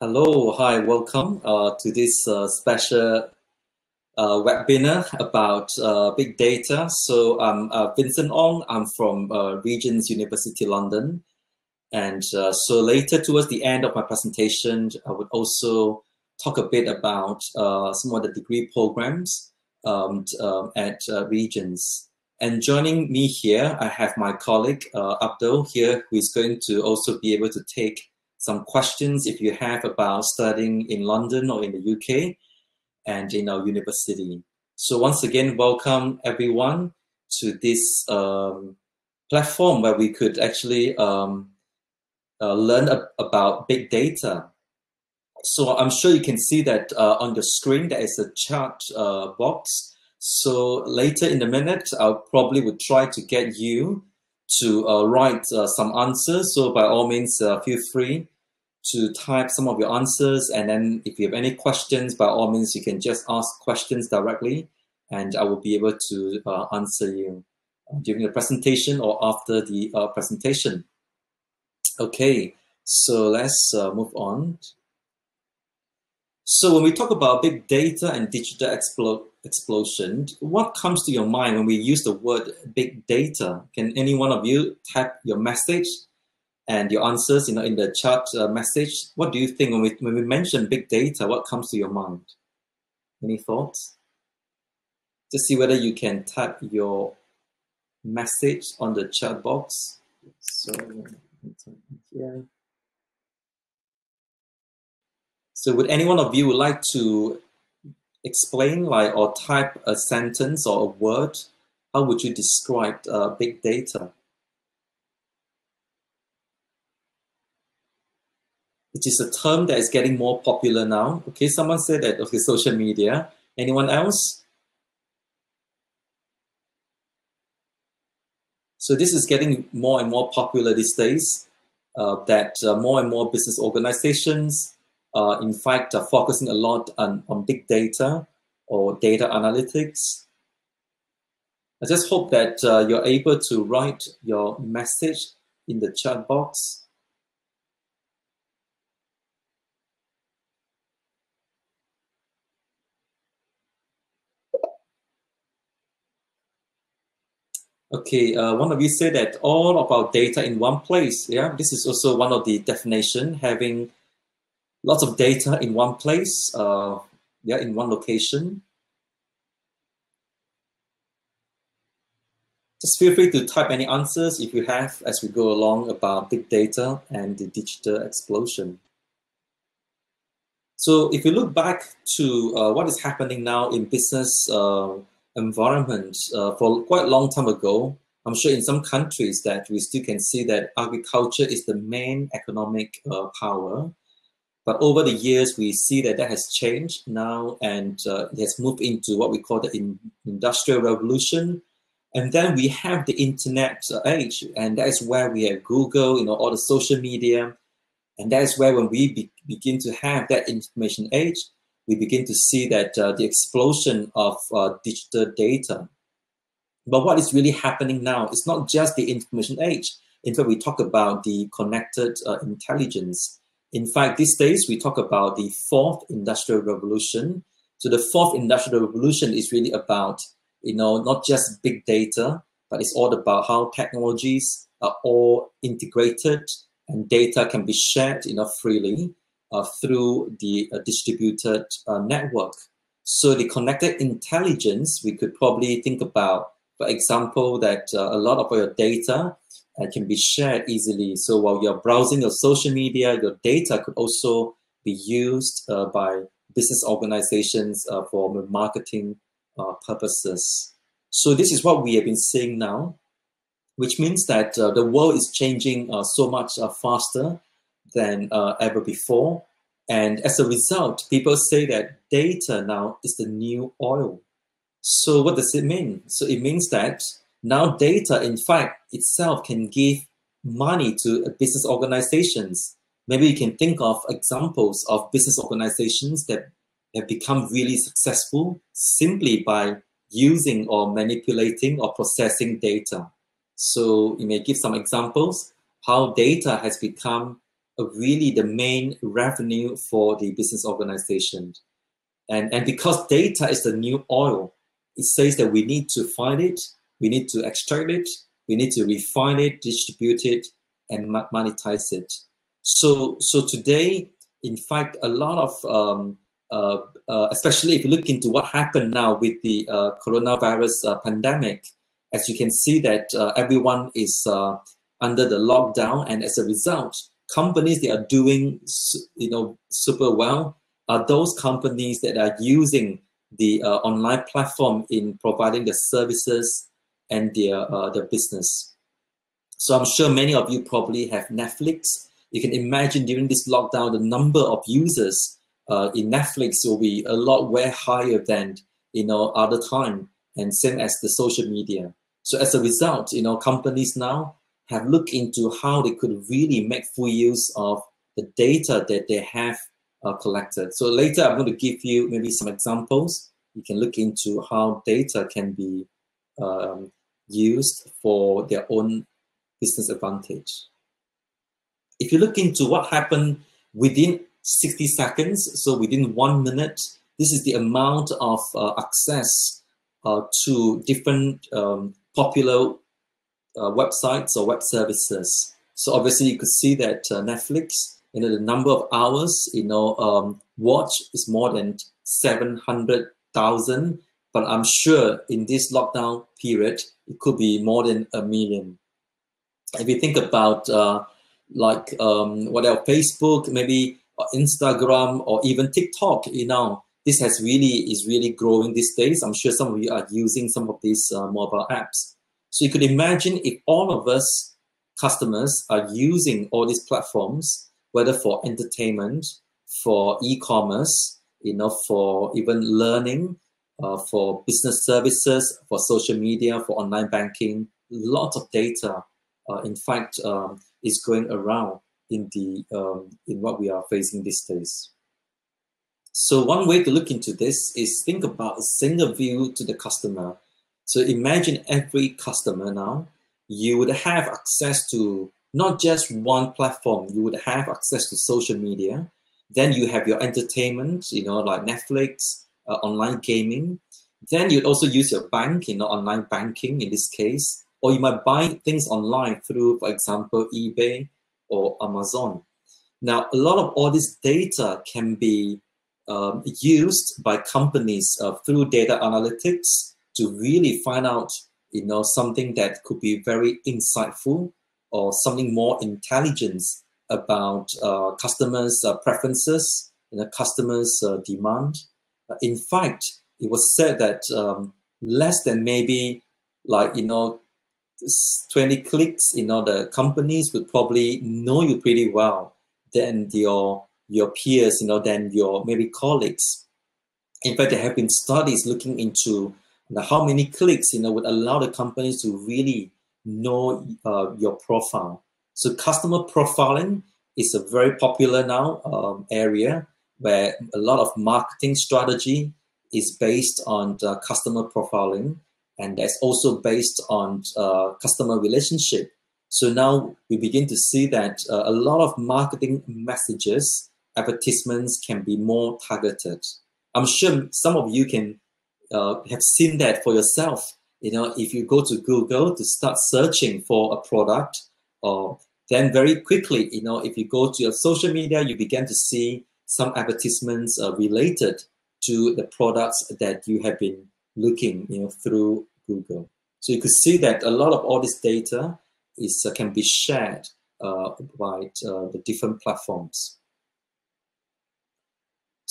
Hello, hi, welcome to this special webinar about big data. So I'm Vincent Ong, I'm from Regent's University London. And so later towards the end of my presentation, I would also talk a bit about some of the degree programs at Regent's. And joining me here, I have my colleague Abdul here, who is going to also be able to take some questions if you have about studying in London or in the UK and in our university. So once again, welcome everyone to this platform where we could actually learn about big data. So I'm sure you can see that on the screen there is a chat box. So later in a minute, I probably would try to get you to write some answers. So by all means, feel free to type some of your answers. And then if you have any questions, by all means, you can just ask questions directly and I will be able to answer you during the presentation or after the presentation. Okay, so let's move on. So when we talk about big data and digital explosion, what comes to your mind when we use the word big data? Can any one of you type your message and your answers in the chat message? What do you think when we mention big data? What comes to your mind? Any thoughts? Just see whether you can type your message on the chat box. So here. So would any one of you would like to explain or type a sentence or a word? How would you describe big data? It is a term that is getting more popular now. Okay, someone said that, okay, social media. Anyone else? So this is getting more and more popular these days, that more and more business organizations in fact are focusing a lot on big data or data analytics. I just hope that you're able to write your message in the chat box. Okay, one of you said that all of our data in one place. Yeah, this is also one of the definition, having lots of data in one place, in one location. Just feel free to type any answers if you have as we go along about big data and the digital explosion. So if you look back to what is happening now in business environment for quite a long time ago, I'm sure in some countries that we still can see that agriculture is the main economic power. But over the years, we see that has changed now and it has moved into what we call the industrial revolution. And then we have the internet age, and that is where we have Google, all the social media. And that is where when we begin to have that information age, we begin to see that the explosion of digital data. But what is really happening now is not just the information age. In fact, we talk about the connected intelligence. In fact, these days, we talk about the fourth industrial revolution. So the fourth industrial revolution is really about, not just big data, but it's all about how technologies are all integrated and data can be shared, freely through the distributed network. So the connected intelligence, we could probably think about, for example, that a lot of your data can be shared easily. So while you're browsing your social media, your data could also be used by business organizations for marketing purposes. So this is what we have been seeing now, which means that the world is changing so much faster than ever before. And as a result, people say that data now is the new oil. So what does it mean? So it means that now data, in fact, itself can give money to business organizations. Maybe you can think of examples of business organizations that have become really successful simply by using or manipulating or processing data. So you may give some examples how data has become really the main revenue for the business organization. And because data is the new oil, it says that we need to find it, we need to extract it, we need to refine it, distribute it, and monetize it. So today, in fact, a lot of, especially if you look into what happened now with the coronavirus pandemic, as you can see that everyone is under the lockdown, and as a result, companies that are doing super well are those companies that are using the online platform in providing the services and their business. So I'm sure many of you probably have Netflix. You can imagine during this lockdown, the number of users in Netflix will be a lot way higher than other time, and same as the social media. So as a result, companies now have looked into how they could really make full use of the data that they have collected. So later I'm going to give you maybe some examples. You can look into how data can be used for their own business advantage. If you look into what happened within 60 seconds, so within 1 minute, this is the amount of access to different popular websites or web services. So obviously you could see that Netflix, the number of hours, watch is more than 700,000, but I'm sure in this lockdown period, it could be more than 1 million. If you think about what else, Facebook, maybe Instagram, or even TikTok, this is really growing these days. I'm sure some of you are using some of these mobile apps. So you could imagine if all of us customers are using all these platforms, whether for entertainment, for e-commerce, for even learning, for business services, for social media, for online banking, lots of data, in fact, is going around in what we are facing these days. So one way to look into this is think about a single view to the customer. So imagine every customer now, you would have access to not just one platform, you would have access to social media. Then you have your entertainment, like Netflix, online gaming. Then you'd also use your bank, online banking in this case, or you might buy things online through, for example, eBay or Amazon. Now, a lot of all this data can be used by companies through data analytics to really find out, something that could be very insightful or something more intelligent about customers' preferences, customers' demand. In fact, it was said that less than maybe 20 clicks, the companies would probably know you pretty well than your peers, than your maybe colleagues. In fact, there have been studies looking into how many clicks, would allow the companies to really know your profile. So customer profiling is a very popular now area where a lot of marketing strategy is based on customer profiling, and that's also based on customer relationship. So now we begin to see that a lot of marketing messages, advertisements can be more targeted. I'm sure some of you can have seen that for yourself. If you go to Google to start searching for a product, then very quickly, if you go to your social media, you begin to see some advertisements related to the products that you have been looking, through Google. So you could see that a lot of all this data can be shared by the different platforms.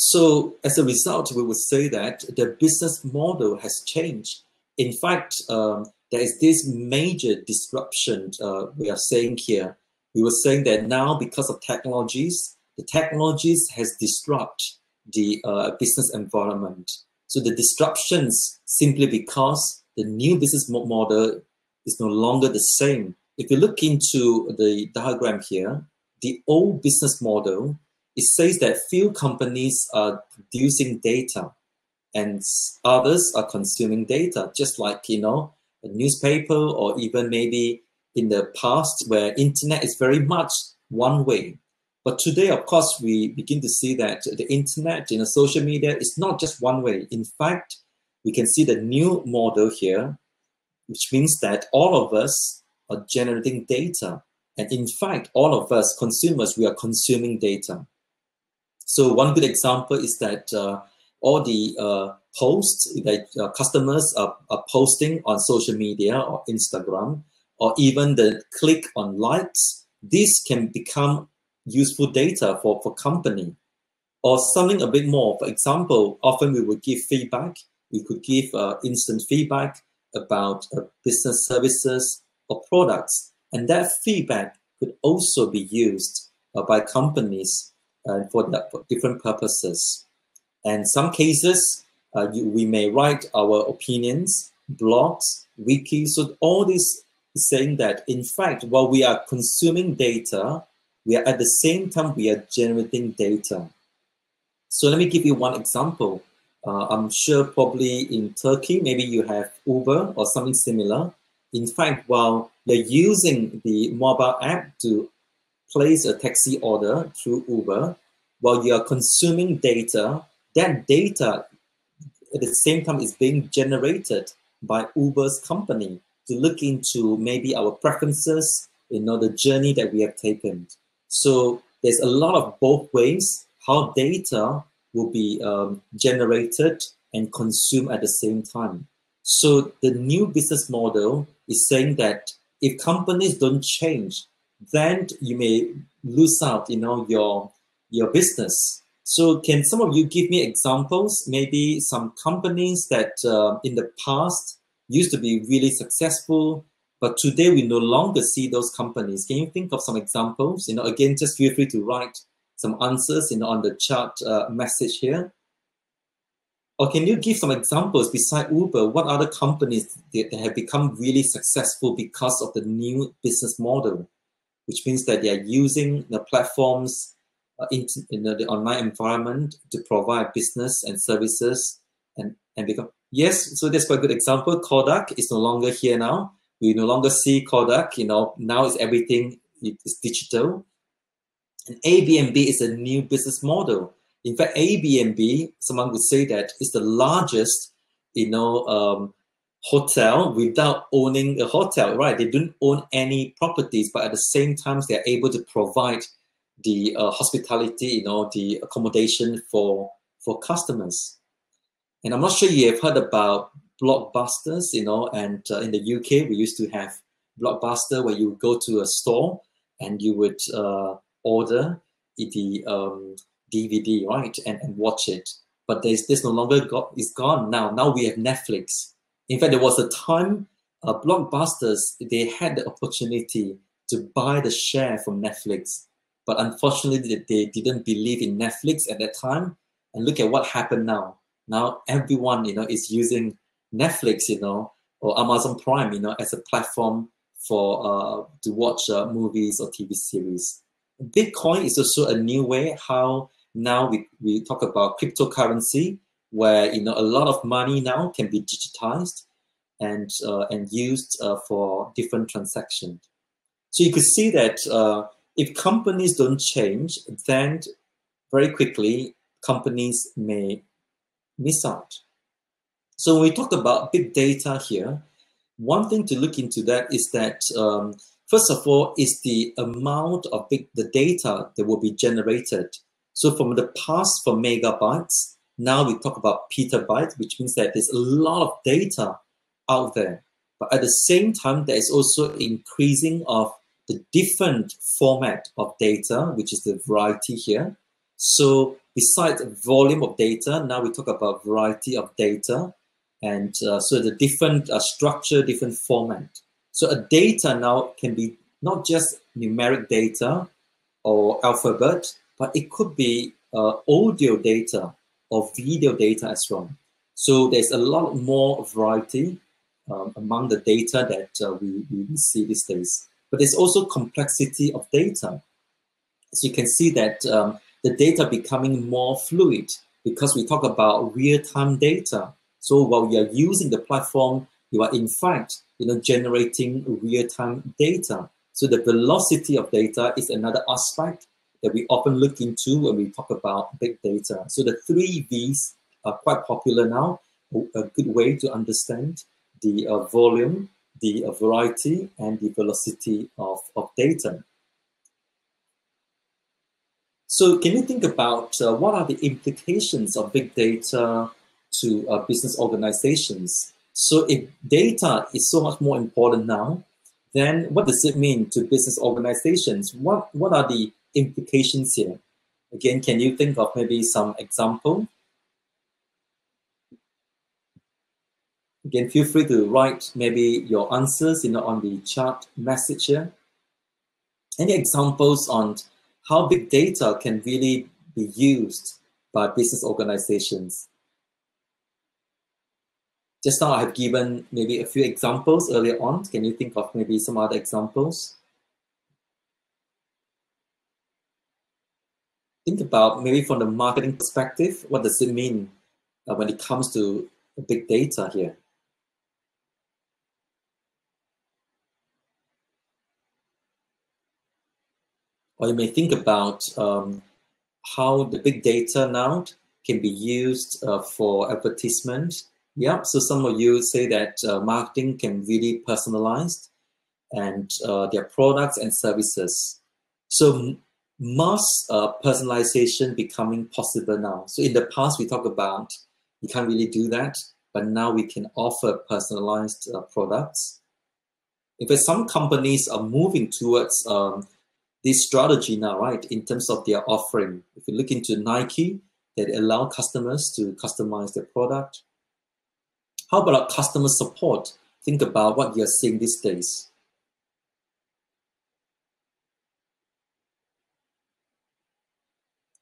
So as a result, we would say that the business model has changed. In fact, there is this major disruption we are saying here. We were saying that now because of technologies, the technologies has disrupted the business environment. So the disruptions simply because the new business model is no longer the same. If you look into the diagram here, the old business model, it says that few companies are producing data and others are consuming data, just like, a newspaper, or even maybe in the past where internet is very much one way. But today, of course, we begin to see that the internet, social media is not just one way. In fact, we can see the new model here, which means that all of us are generating data. And in fact, all of us consumers, we are consuming data. So one good example is that all the posts that customers are posting on social media or Instagram, or even the click on likes, this can become useful data for company. Or something a bit more. For example, often we would give feedback. We could give instant feedback about business services or products. And that feedback could also be used by companies for different purposes. And some cases, we may write our opinions, blogs, wikis. So all this is saying that, in fact, while we are consuming data, we are at the same time, we are generating data. So let me give you one example. I'm sure probably in Turkey, maybe you have Uber or something similar. In fact, while you're using the mobile app to place a taxi order through Uber, while you are consuming data, that data at the same time is being generated by Uber's company to look into maybe our preferences, the journey that we have taken. So there's a lot of both ways how data will be generated and consumed at the same time. So the new business model is saying that if companies don't change, then you may lose out, your business. So can some of you give me examples, maybe some companies that in the past used to be really successful, but today we no longer see those companies? Can you think of some examples? Again, just feel free to write some answers, on the chat message here. Or can you give some examples beside Uber? What other companies that have become really successful because of the new business model, which means that they are using the platforms in the online environment to provide business and services and become? Yes, so that's quite a good example. Kodak is no longer here now. We no longer see Kodak, now it's everything is digital. And Airbnb is a new business model. In fact, Airbnb, someone would say that is the largest, hotel without owning a hotel, right? They don't own any properties, but at the same time, they're able to provide the hospitality, the accommodation for customers. And I'm not sure you have heard about Blockbusters, and in the UK, we used to have Blockbuster where you would go to a store and you would order the DVD, right, and watch it. But this no longer is gone now. Now we have Netflix. In fact, there was a time Blockbusters, they had the opportunity to buy the share from Netflix. But unfortunately, they didn't believe in Netflix at that time. And look at what happened now. Now everyone, is using Netflix, or Amazon Prime, as a platform for to watch movies or TV series. Bitcoin is also a new way how now we talk about cryptocurrency, where a lot of money now can be digitized and used for different transactions. So you could see that if companies don't change, then very quickly companies may miss out. So when we talk about big data here, one thing to look into that is that first of all is the amount of the data that will be generated. So from the past for megabytes, now we talk about petabytes, which means that there's a lot of data out there. But at the same time, there is also increasing of the different format of data, which is the variety here. So besides volume of data, now we talk about variety of data. And so the different structure, different format. So a data now can be not just numeric data or alphabet, but it could be audio data or video data as well. So there's a lot more variety among the data that we see these days. But there's also complexity of data. So you can see that the data becoming more fluid because we talk about real-time data. So while you're using the platform, you are in fact, generating real-time data. So the velocity of data is another aspect that we often look into when we talk about big data. So the 3 V's are quite popular now, a good way to understand the volume, the variety, and the velocity of data. So can you think about what are the implications of big data to business organizations? So if data is so much more important now, then what does it mean to business organizations? What are the implications here? Again, can you think of maybe some example? Again, feel free to write maybe your answers on the chat message here. Any examples on how big data can really be used by business organizations? Just now I have given maybe a few examples earlier on. Can you think of maybe some other examples? Think about maybe from the marketing perspective, what does it mean when it comes to big data here? Or you may think about how the big data now can be used for advertisement. Yeah, so some of you say that marketing can really personalize and their products and services. So mass personalization becoming possible now. So in the past we talked about you can't really do that, but now we can offer personalized products. In fact, some companies are moving towards this strategy now, right, in terms of their offering. If you look into Nike, they allow customers to customize their product. How about customer support? Think about what you're seeing these days.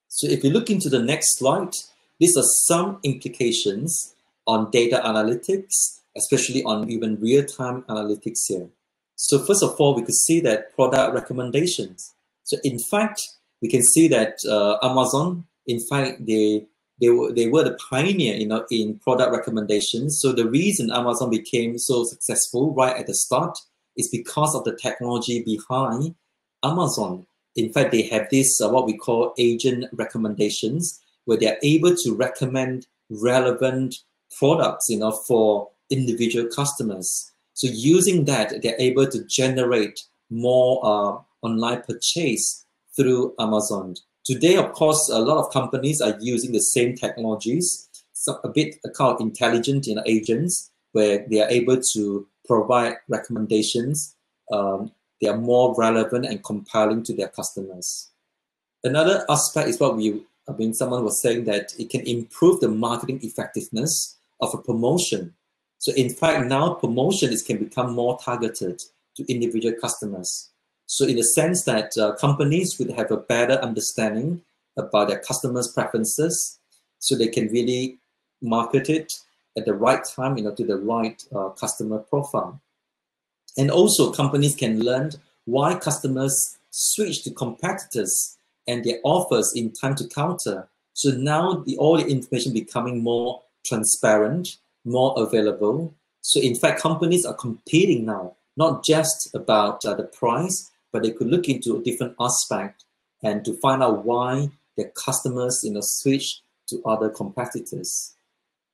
So if you look into the next slide, these are some implications on data analytics, especially on even real-time analytics here. So first of all, we could see that product recommendations. So in fact, we can see that Amazon, in fact, they were the pioneer in product recommendations. So the reason Amazon became so successful right at the start is because of the technology behind Amazon. In fact, they have this what we call agent recommendations, where they're able to recommend relevant products for individual customers. So using that, they're able to generate more online purchase through Amazon. Today, of course, a lot of companies are using the same technologies, a bit kind of intelligent agents, where they are able to provide recommendations. They are more relevant and compelling to their customers. Another aspect is someone was saying that it can improve the marketing effectiveness of a promotion. So in fact, now promotions can become more targeted to individual customers. So in the sense that companies would have a better understanding about their customers' preferences, so they can really market it at the right time, to the right customer profile. And also companies can learn why customers switch to competitors and their offers in time to counter. So now all the information becoming more transparent, more available. So in fact, companies are competing now, not just about the price, but they could look into a different aspect and to find out why their customers switch to other competitors.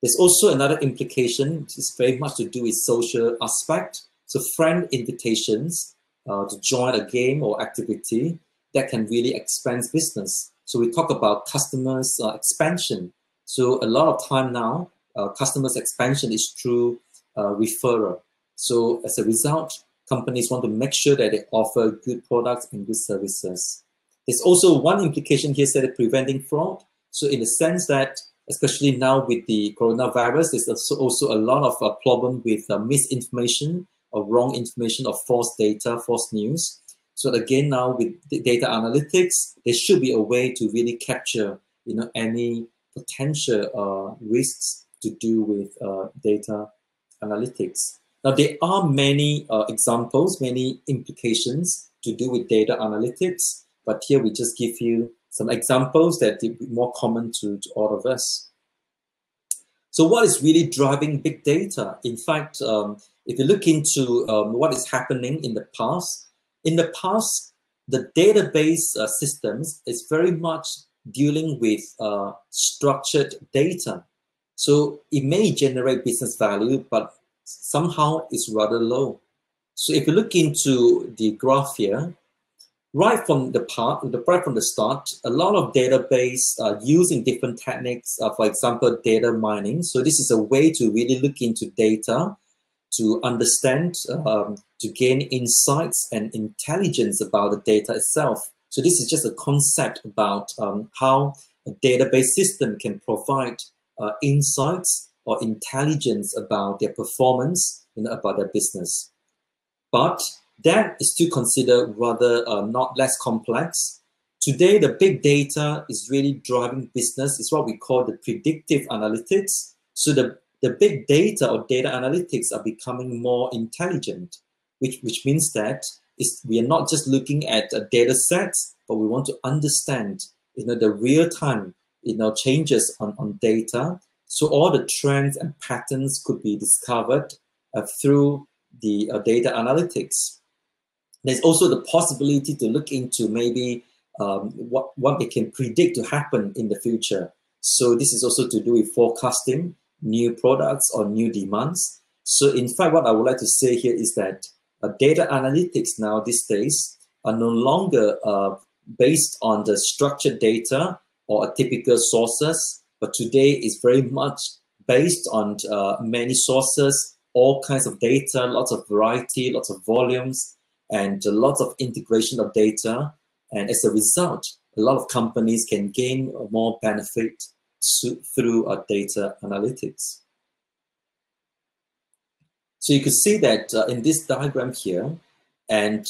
There's also another implication, which is very much to do with social aspect. So friend invitations to join a game or activity that can really expand business. So we talk about customers expansion. So a lot of time now, customers expansion is through referral. So as a result, companies want to make sure that they offer good products and good services. There's also one implication here said preventing fraud. So in the sense that, especially now with the coronavirus, there's also a lot of problem with misinformation or wrong information or false data, false news. So again, now with data analytics, there should be a way to really capture, any potential risks to do with data analytics. Now, there are many examples, many implications to do with data analytics, but here we just give you some examples that are more common to all of us. So what is really driving big data? In fact, if you look into what is happening in the past, the database systems is very much dealing with structured data. So it may generate business value, but somehow it's rather low. So if you look into the graph here, right from the start, a lot of database using different techniques, for example, data mining. So this is a way to really look into data, to understand, to gain insights and intelligence about the data itself. So this is just a concept about how a database system can provide insights or intelligence about their performance, about their business. But that is still considered rather not less complex. Today, the big data is really driving business. It's what we call the predictive analytics. So the big data or data analytics are becoming more intelligent, which means that we are not just looking at data sets, but we want to understand, the real-time, changes on data. So all the trends and patterns could be discovered through the data analytics. There's also the possibility to look into maybe what they can predict to happen in the future. So this is also to do with forecasting new products or new demands. So in fact, what I would like to say here is that data analytics now these days are no longer based on the structured data or typical sources, but today is very much based on many sources, all kinds of data, lots of variety, lots of volumes, and lots of integration of data. And as a result, a lot of companies can gain more benefit through data analytics. So you could see that in this diagram here, and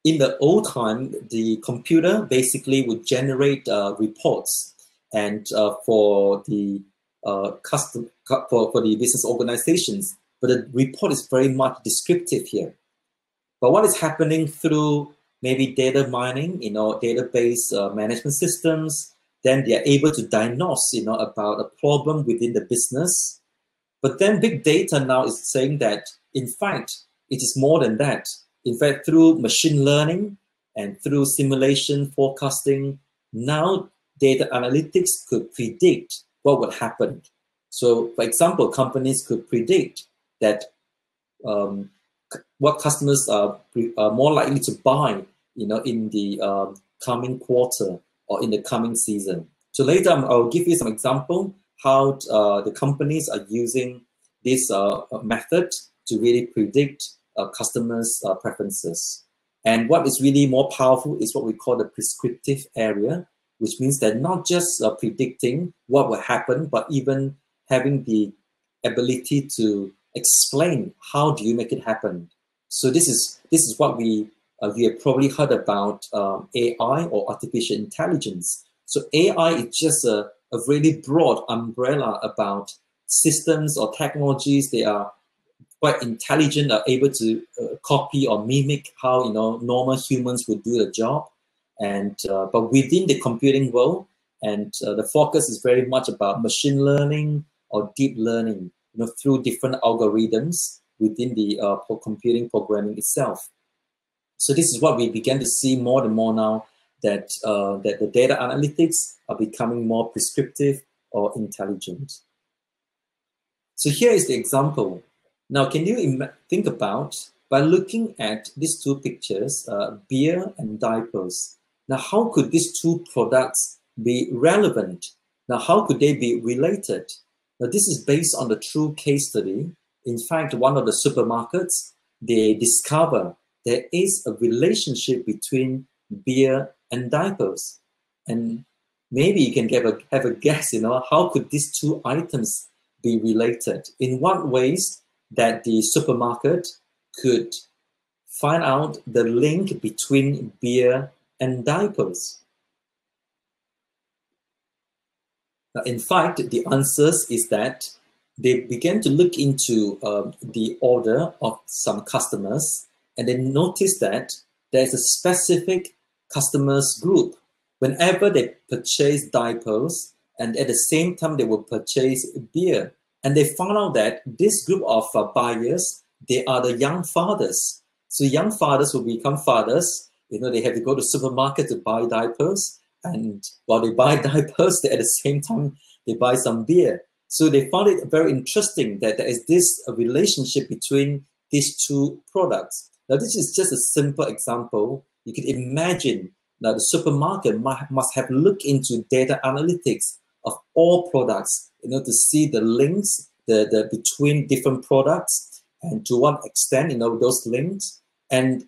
in the old time, the computer basically would generate reports, and for the for the business organizations, but the report is very much descriptive here. But what is happening through maybe data mining, database management systems, then they are able to diagnose, about a problem within the business. But then big data now is saying that, in fact, it is more than that. In fact, through machine learning and through simulation forecasting, now data analytics could predict what would happen. So, for example, companies could predict that what customers are more likely to buy, in the coming quarter or in the coming season. So later, I'll give you some example how the companies are using this method to really predict customers' preferences. And what is really more powerful is what we call the prescriptive area, which means that not just predicting what will happen, but even having the ability to explain how do you make it happen. So this is what we have probably heard about AI or artificial intelligence. So AI is just a really broad umbrella about systems or technologies. They are quite intelligent, are able to copy or mimic how normal humans would do the job. And but within the computing world, and the focus is very much about machine learning or deep learning, through different algorithms within the computing programming itself. So this is what we began to see more and more now, that that the data analytics are becoming more prescriptive or intelligent. So here is the example. Now, can you think about, by looking at these two pictures, beer and diapers, now how could these two products be relevant? Now, how could they be related? Now, this is based on the true case study. In fact, one of the supermarkets, they discover there is a relationship between beer and diapers. And maybe you can have a guess, how could these two items be related? In what ways that the supermarket could find out the link between beer and diapers? Now, in fact, the answers is that they began to look into the order of some customers, and they noticed that there's a specific customers group. Whenever they purchase diapers, and at the same time they will purchase beer, and they found out that this group of buyers, they are the young fathers. So young fathers will become fathers, they have to go to supermarket to buy diapers, and while they buy diapers, they, at the same time, they buy some beer. So they found it very interesting that there is this relationship between these two products. Now, this is just a simple example. You can imagine that the supermarket must have looked into data analytics of all products, to see the links the between different products, and to what extent, those links. And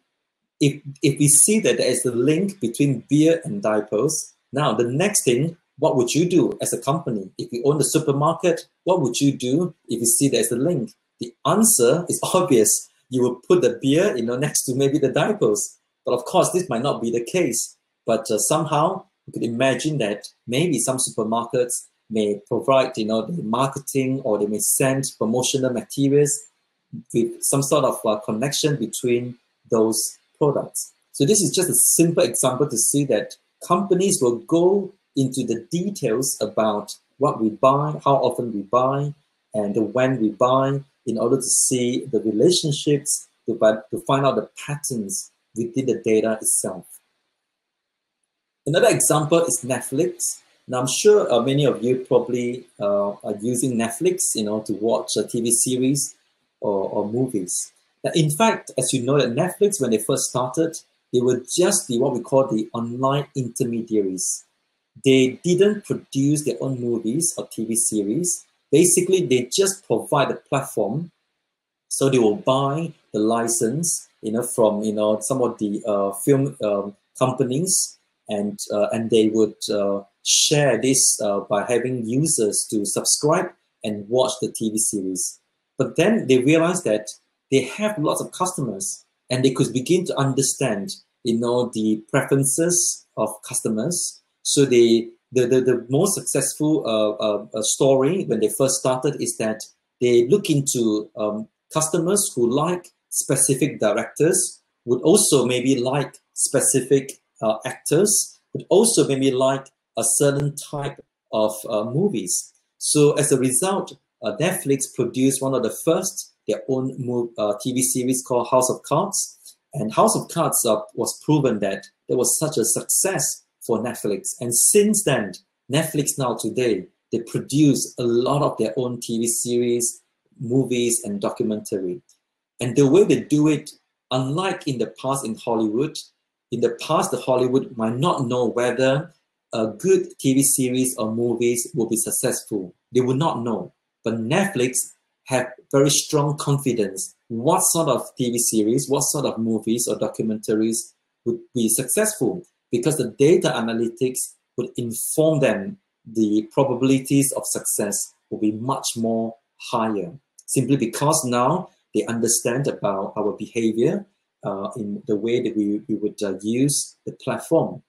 if we see that there is a link between beer and diapers, now the next thing, what would you do as a company? If you own the supermarket, what would you do if you see there's a link? The answer is obvious. You will put the beer, next to maybe the diapers. But of course, this might not be the case. But somehow, you could imagine that maybe some supermarkets may provide, the marketing, or they may send promotional materials with some sort of connection between those products. So this is just a simple example to see that companies will go into the details about what we buy, how often we buy, and when we buy, in order to see the relationships, to find out the patterns within the data itself. Another example is Netflix. Now, I'm sure many of you probably are using Netflix, to watch a TV series or movies. Now, in fact, as you know, that Netflix, when they first started, they were just what we call the online intermediaries. They didn't produce their own movies or TV series. Basically, they just provide the platform. So they will buy the license, from some of the film companies, and they would share this by having users to subscribe and watch the TV series. But then they realized that they have lots of customers, and they could begin to understand, the preferences of customers. So the most successful story when they first started is that they look into customers who like specific directors, would also maybe like specific actors, would also maybe like a certain type of movies. So as a result, Netflix produced one of the first, their own TV series called House of Cards. And House of Cards was proven that there was such a success for Netflix. And since then, Netflix now today, they produce a lot of their own TV series, movies, and documentary. And the way they do it, unlike in the past in Hollywood, in the past, the Hollywood might not know whether a good TV series or movies will be successful. They would not know. But Netflix have very strong confidence what sort of TV series, what sort of movies or documentaries would be successful, because the data analytics would inform them the probabilities of success will be much more higher, simply because now they understand about our behavior in the way that we would use the platform.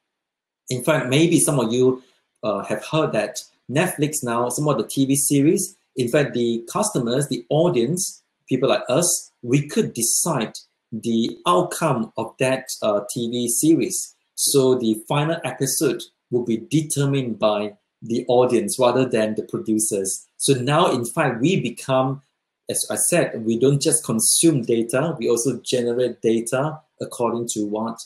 In fact, maybe some of you have heard that Netflix now, some of the TV series, in fact, the customers, the audience, people like us, we could decide the outcome of that TV series. So the final episode will be determined by the audience rather than the producers. So now, in fact, we become, as I said, we don't just consume data, we also generate data according to what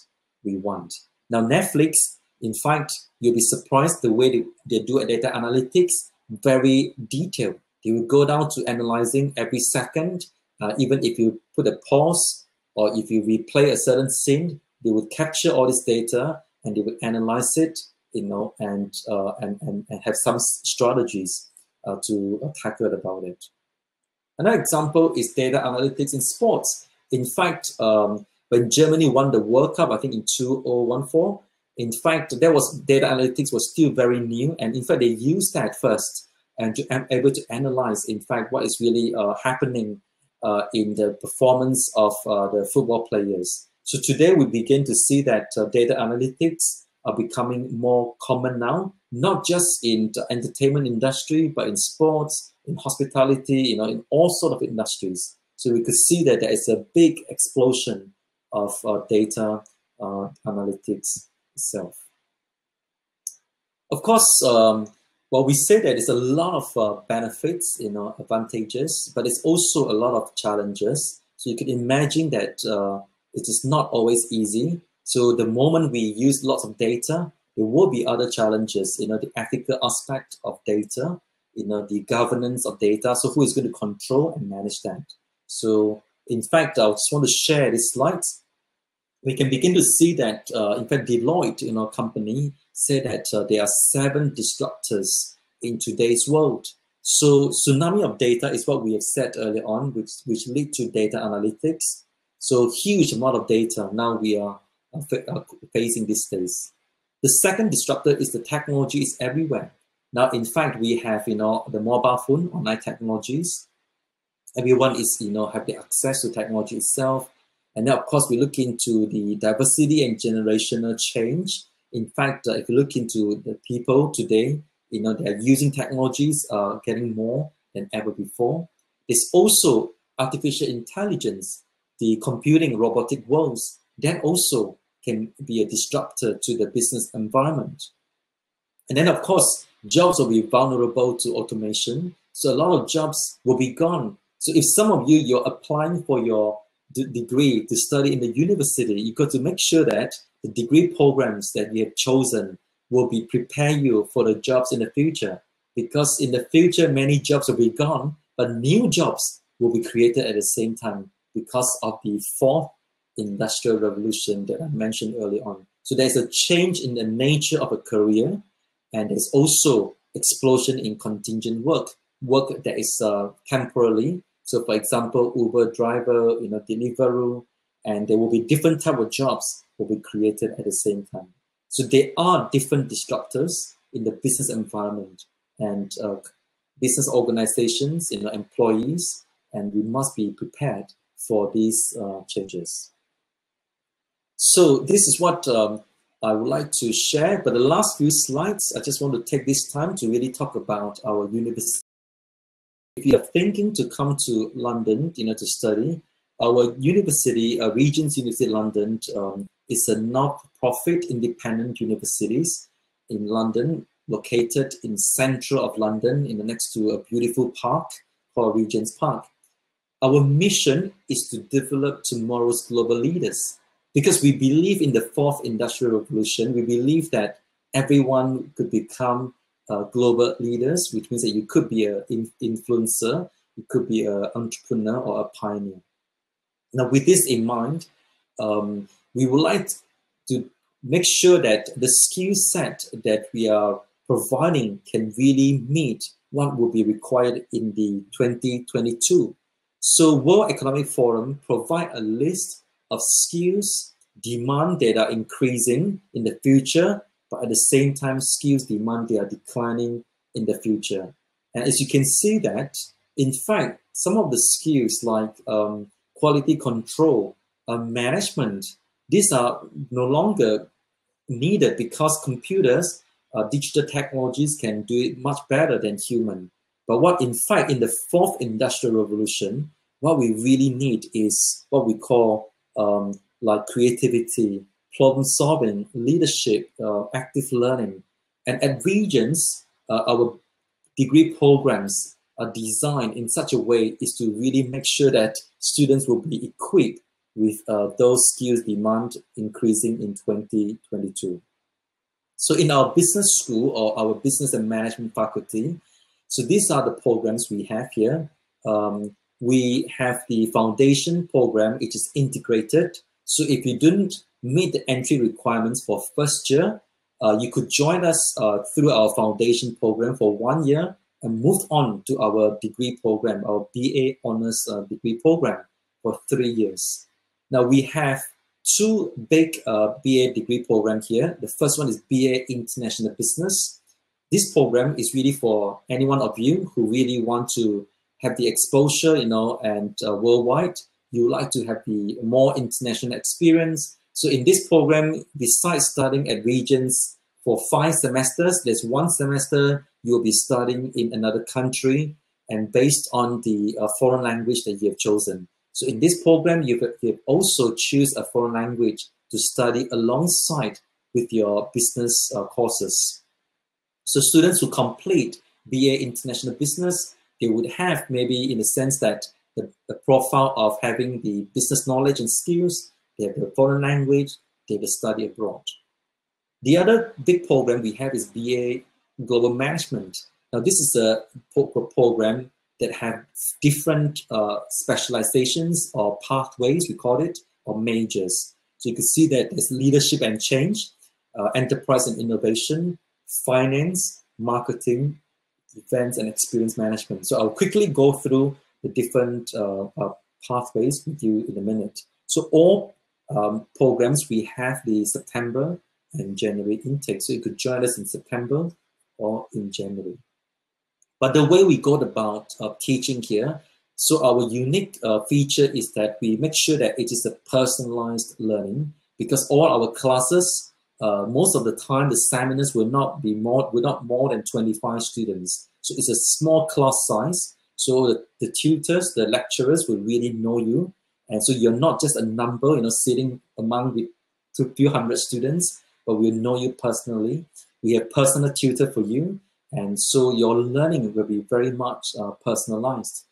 we want. Now, Netflix, in fact, you'll be surprised the way they do data analytics, very detailed. They will go down to analyzing every second, even if you put a pause or if you replay a certain scene, they would capture all this data and they would analyze it, and have some strategies to tackle about it. Another example is data analytics in sports. In fact, when Germany won the World Cup, I think in 2014, in fact, data analytics was still very new, and in fact, they used that first and to be able to analyze, in fact, what is really happening in the performance of the football players. So today we begin to see that data analytics are becoming more common now, not just in the entertainment industry, but in sports, in hospitality, in all sorts of industries. So we could see that there is a big explosion of data analytics itself. Of course, well, we say that there's a lot of benefits, advantages, but it's also a lot of challenges. So you can imagine that it is not always easy. So the moment we use lots of data, there will be other challenges, the ethical aspect of data, the governance of data. So who is going to control and manage that? So in fact, I just want to share this slide. We can begin to see that, in fact, Deloitte, our company, said that there are 7 disruptors in today's world. So tsunami of data is what we have said earlier on, which lead to data analytics. So huge amount of data now we are facing these days. The second disruptor is the technology is everywhere. Now, in fact, we have, the mobile phone, online technologies. Everyone is, have the access to technology itself. And then, of course, we look into the diversity and generational change. In fact, if you look into the people today, they're using technologies getting more than ever before. There's also artificial intelligence, the computing robotic worlds, that also can be a disruptor to the business environment. And then, of course, jobs will be vulnerable to automation. So a lot of jobs will be gone. So if some of you're applying for your degree to study in the university, you've got to make sure that the degree programs that you have chosen will be prepare you for the jobs in the future. Because in the future, many jobs will be gone, but new jobs will be created at the same time because of the 4th industrial revolution that I mentioned earlier on. So there's a change in the nature of a career, and there's also explosion in contingent work that is temporarily. So for example, Uber driver, Deliveroo, and there will be different type of jobs will be created at the same time. So there are different disruptors in the business environment and business organizations, employees, and we must be prepared for these changes. So this is what I would like to share, but the last few slides, I just want to take this time to really talk about our university. If you are thinking to come to London, to study, our university, Regent's University London, is a not-profit independent universities in London, located in central of London, next to a beautiful park called Regent's Park. Our mission is to develop tomorrow's global leaders, because we believe in the 4th industrial revolution. We believe that everyone could become global leaders, which means that you could be an influencer, you could be an entrepreneur or a pioneer. Now, with this in mind, we would like to make sure that the skill set that we are providing can really meet what will be required in the 2022. So World Economic Forum provide a list of skills demand that are increasing in the future, but at the same time, skills demand they are declining in the future. And as you can see that, in fact, some of the skills like quality control, management, these are no longer needed because computers, digital technologies can do it much better than human. But what in fact, in the 4th industrial revolution, what we really need is what we call like creativity, problem solving, leadership, active learning. And at Regents, our degree programs are designed in such a way is to really make sure that students will be equipped with those skills demand increasing in 2022. So in our business school or our business and management faculty, so these are the programs we have here. We have the foundation program, which is integrated. So if you didn't meet the entry requirements for first year, you could join us through our foundation program for 1 year and move on to our degree program, our BA Honors degree program for 3 years. Now we have 2 big BA degree programs here. The first one is BA International Business. This program is really for any one of you who really want to have the exposure, and worldwide. You like to have the more international experience. So in this program, besides studying at Regents for 5 semesters, there's 1 semester you'll be studying in another country and based on the foreign language that you have chosen. So in this program, you also choose a foreign language to study alongside with your business courses. So students who complete BA International Business, they would have maybe in the sense that the profile of having the business knowledge and skills, they have the foreign language, they will study abroad. The other big program we have is BA Global Management. Now, this is a program that have different specializations or pathways, we call it, or majors. So you can see that there's leadership and change, enterprise and innovation, finance, marketing, events, and experience management. So I'll quickly go through the different pathways with you in a minute. So all programs, we have the September and January intake. So you could join us in September or in January. But the way we go about teaching here, so our unique feature is that we make sure that it is a personalized learning, because all our classes, most of the time, the seminars will not more than 25 students. So it's a small class size. So the tutors, the lecturers will really know you. And so you're not just a number, sitting among with a few hundred students, but we'll know you personally. We have personal tutor for you. And so your learning will be very much personalized.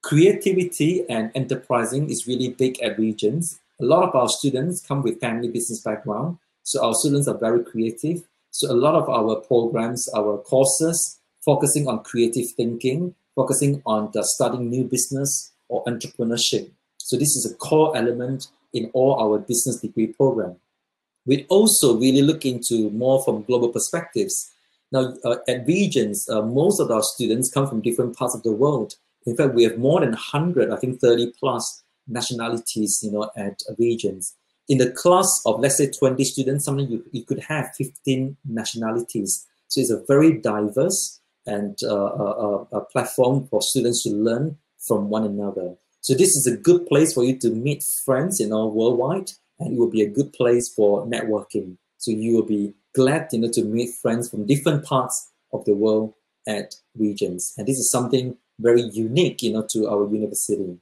Creativity and enterprising is really big at Regions. A lot of our students come with family business background. So our students are very creative. So a lot of our programs, our courses, focusing on creative thinking, focusing on studying new business or entrepreneurship. So this is a core element in all our business degree program. We also really look into more from global perspectives. Now, at Regions, most of our students come from different parts of the world. In fact, we have more than 100, I think 30 plus nationalities, at Regions. In the class of, let's say, 20 students, sometimes you could have 15 nationalities. So it's a very diverse and a platform for students to learn from one another. So this is a good place for you to meet friends, worldwide, and it will be a good place for networking. So you will be glad, to meet friends from different parts of the world at Regions. And this is something very unique, to our university.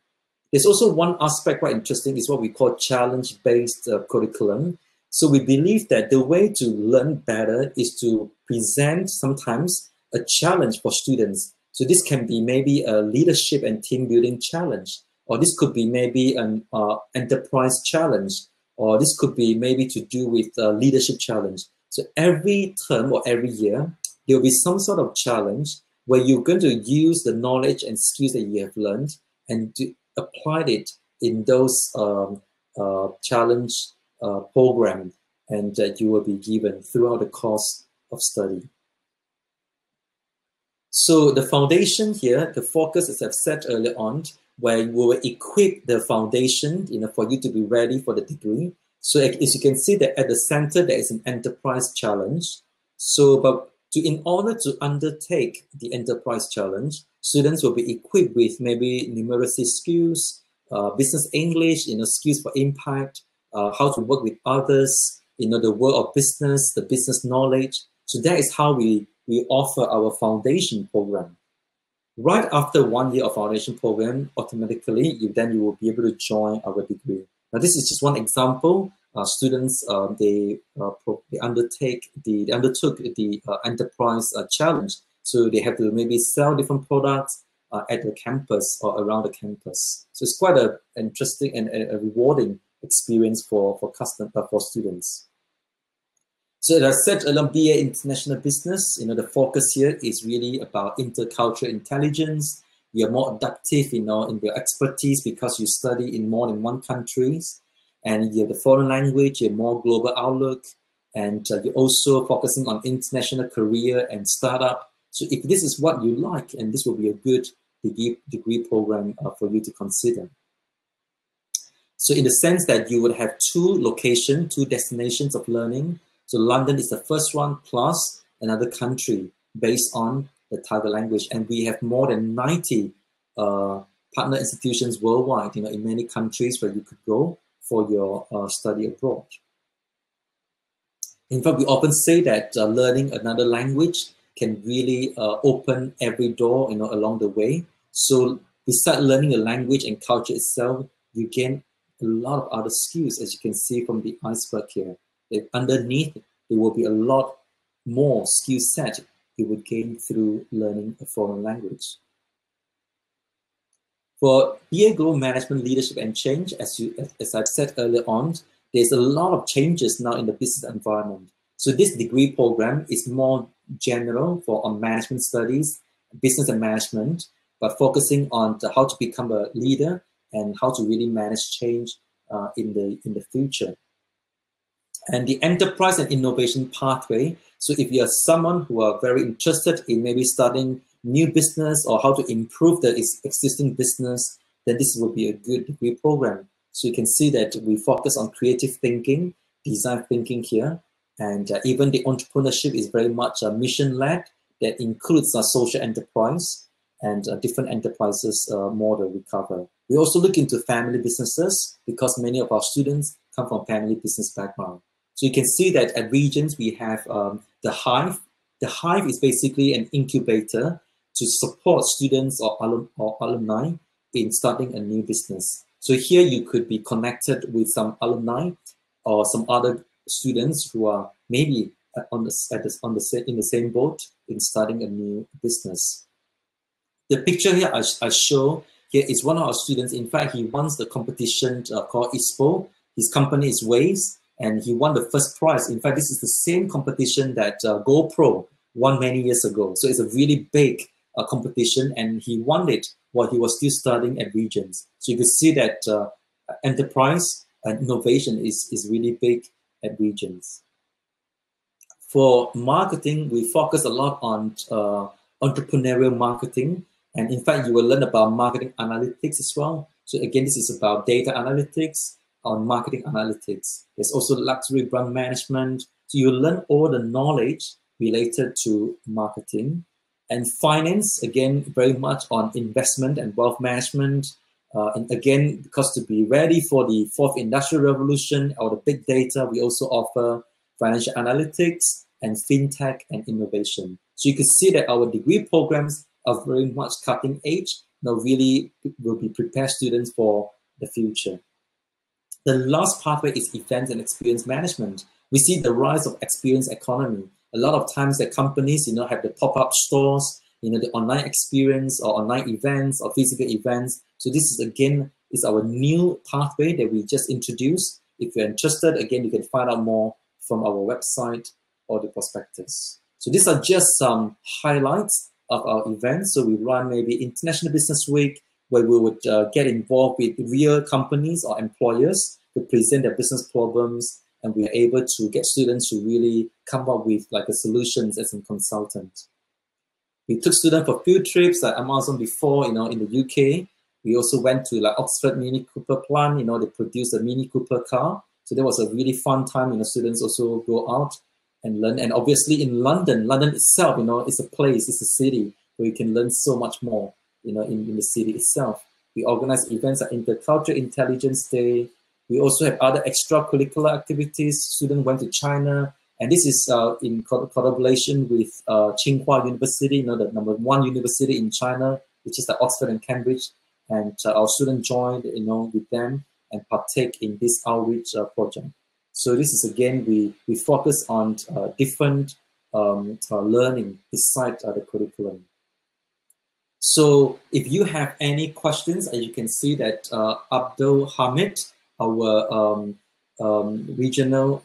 There's also one aspect quite interesting, is what we call challenge-based curriculum. So we believe that the way to learn better is to present sometimes a challenge for students. So this can be maybe a leadership and team building challenge, or this could be maybe an enterprise challenge, or this could be maybe to do with a leadership challenge. So every term or every year, there will be some sort of challenge where you're going to use the knowledge and skills that you have learned and to apply it in those challenge program, and that you will be given throughout the course of study. So the foundation here, the focus, as I've said earlier on, where we will equip the foundation, for you to be ready for the degree. So as you can see that at the center, there is an enterprise challenge. So, but in order to undertake the enterprise challenge, students will be equipped with maybe numeracy skills, business English, skills for impact, how to work with others, the world of business, the business knowledge. So that is how we offer our foundation program. Right after 1 year of foundation program, automatically, you will be able to join our degree. Now, this is just one example. Students, they undertook the enterprise challenge. So they have to maybe sell different products at the campus or around the campus. So it's quite an interesting and a rewarding experience for students. So as I said, BA International Business, the focus here is really about intercultural intelligence. You're more adaptive, in your expertise because you study in more than one countries, and you have the foreign language, you have more global outlook, and you're also focusing on international career and startup. So if this is what you like, and this will be a good degree program for you to consider. So in the sense that you would have two destinations of learning. So London is the first one, plus another country based on the target language. And we have more than 90 partner institutions worldwide, in many countries where you could go for your study abroad. In fact, we often say that learning another language can really open every door, along the way. So besides learning a language and culture itself, you gain a lot of other skills, as you can see from the iceberg here. Underneath, there will be a lot more skill set you would gain through learning a foreign language. For BA Global Management, Leadership and Change, as I've said earlier on, there's a lot of changes now in the business environment. So this degree program is more general on management studies, business and management, but focusing on how to become a leader and how to really manage change in the future. And the enterprise and innovation pathway. So if you're someone who are very interested in maybe starting new business or how to improve the existing business, then this will be a good degree program. So you can see that we focus on creative thinking, design thinking here, and even the entrepreneurship is very much mission-led that includes a social enterprise and different enterprises model we cover. We also look into family businesses because many of our students come from family business background. So you can see that at Regions we have the Hive. The Hive is basically an incubator to support students or alumni in starting a new business. So here you could be connected with some alumni or some other students who are maybe in the same boat in starting a new business. The picture here I show here is one of our students. In fact, he won the competition called ISPO. His company is Waves, and he won the first prize. In fact, this is the same competition that GoPro won many years ago. So it's a really big competition, and he won it while he was still studying at Regions. So you can see that enterprise and innovation is really big at Regions. For marketing, we focus a lot on entrepreneurial marketing. And in fact, you will learn about marketing analytics as well. So again, this is about data analytics on marketing analytics. There's also luxury brand management. So you learn all the knowledge related to marketing. And finance, again, very much on investment and wealth management. And again, because to be ready for the fourth industrial revolution or the big data, we also offer financial analytics and fintech and innovation. So you can see that our degree programs are very much cutting edge. Now really will be prepare students for the future. The last pathway is events and experience management. We see the rise of experience economy. A lot of times the companies, have the pop-up stores, the online experience or online events or physical events. So this is again is our new pathway that we just introduced. If you're interested, again, you can find out more from our website or the prospectus. So these are just some highlights of our events. So we run maybe International Business Week, where we would get involved with real companies or employers to present their business problems, and we are able to get students to really come up with like a solutions as a consultant. We took students for field trips like Amazon before, in the UK. We also went to like Oxford Mini Cooper plant, they produced a Mini Cooper car. So that was a really fun time, students also go out and learn. And obviously in London itself, it's a place, it's a city where you can learn so much more, in the city itself. We organize events like Intercultural Intelligence Day. We also have other extracurricular activities. Students went to China, and this is in collaboration with Tsinghua University, the #1 university in China, which is the Oxford and Cambridge. And our students joined, with them and partake in this outreach project. So this is again, we focus on different learning beside the curriculum. So if you have any questions, as you can see that Abdul Hamid, our regional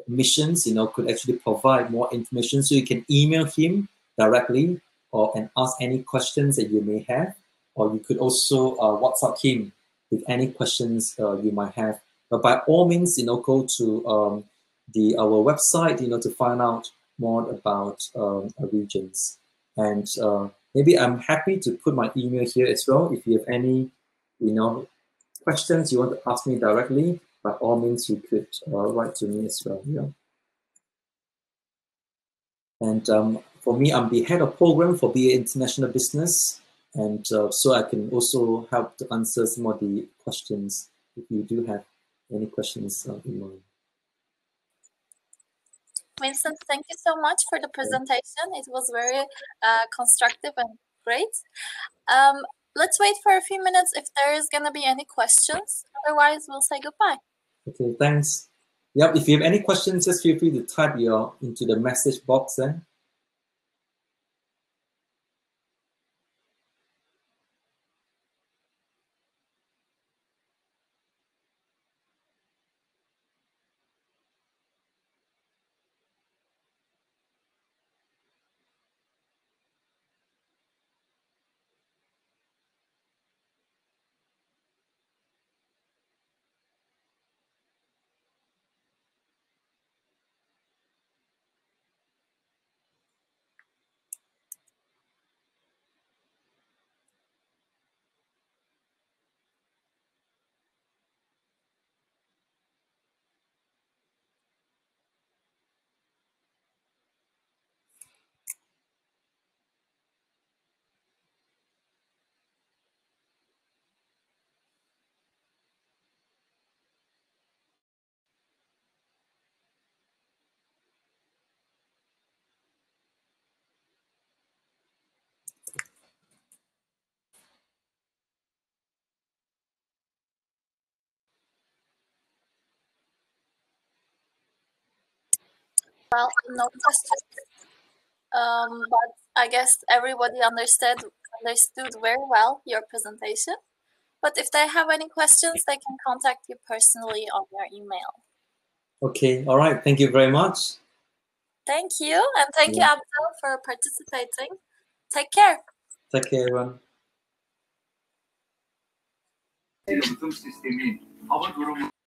missions, could actually provide more information. So you can email him directly and ask any questions that you may have, or you could also WhatsApp him with any questions you might have. But by all means, go to our website, to find out more about Regions. And maybe I'm happy to put my email here as well. If you have any, questions you want to ask me directly, by all means, you could write to me as well. Yeah. And for me, I'm the head of program for BA International Business. And so I can also help to answer some of the questions if you do have any questions in mind. Vincent, thank you so much for the presentation. It was very constructive and great. Let's wait for a few minutes if there is going to be any questions. Otherwise, we'll say goodbye. Okay, thanks. Yep, if you have any questions, just feel free to type into the message box there. Well, no questions. But I guess everybody understood very well your presentation. But if they have any questions, they can contact you personally on your email. Okay, all right. Thank you very much. Thank you. And thank you, Abdul, for participating. Take care. Take care, everyone. Eğitim sistemi hava durumu